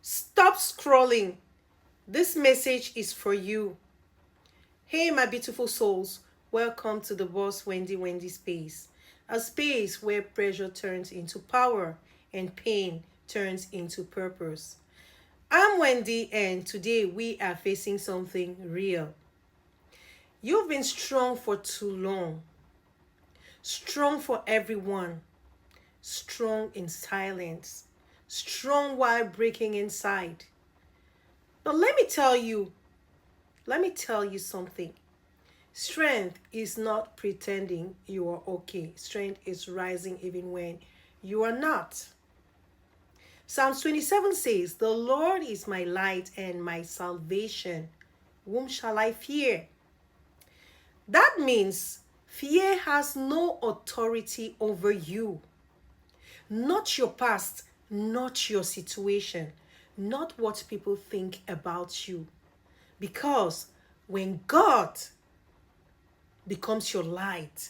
Stop scrolling. This message is for you. Hey, my beautiful souls. Welcome to the Boss Wendy space. A space where pressure turns into power and pain turns into purpose. I'm Wendy, and today we are facing something real. You've been strong for too long. Strong for everyone. Strong in silence. Strong while breaking inside. But let me tell you something. Strength is not pretending you are okay. Strength is rising even when you are not. Psalms 27 says, "The Lord is my light and my salvation. Whom shall I fear?" That means fear has no authority over you. Not your past, not your situation, not what people think about you. Because when God becomes your light,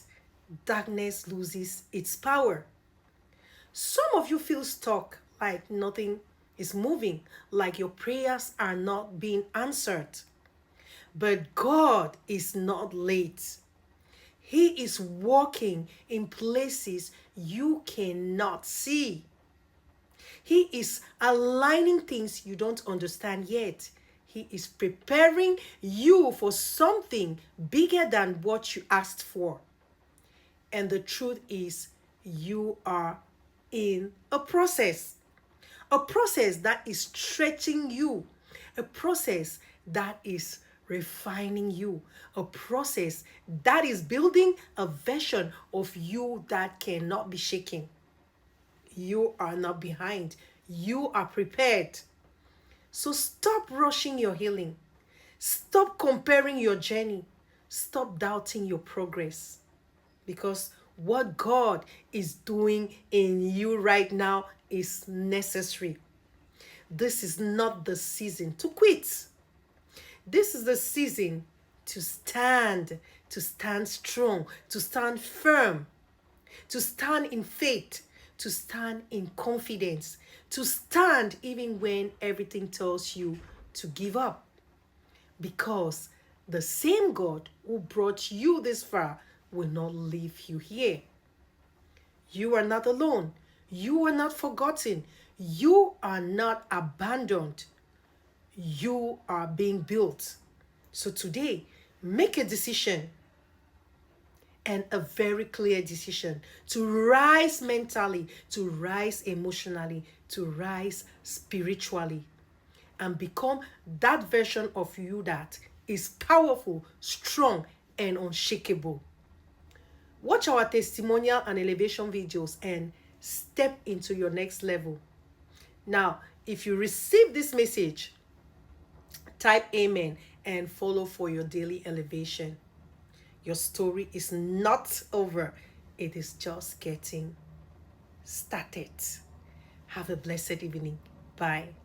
darkness loses its power. Some of you feel stuck, like nothing is moving, like your prayers are not being answered. But God is not late. He is working in places you cannot see. He is aligning things you don't understand yet. He is preparing you for something bigger than what you asked for. And the truth is, you are in a process that is stretching you, a process that is refining you, a process that is building a version of you that cannot be shaken. You are not behind. You are prepared. So stop rushing your healing. Stop comparing your journey. Stop doubting your progress. Because what God is doing in you right now is necessary. This is not the season to quit. This is the season to stand strong, to stand firm, to stand in faith, to stand in confidence, to stand even when everything tells you to give up. Because the same God who brought you this far will not leave you here. You are not alone. You are not forgotten. You are not abandoned. You are being built. So today, make a decision, and a very clear decision, to rise mentally, to rise emotionally, to rise spiritually, and become that version of you that is powerful, strong, and unshakable. Watch our testimonial and elevation videos and step into your next level. Now, if you receive this message, type amen and follow for your daily elevation. Your story is not over. It is just getting started. Have a blessed evening. Bye.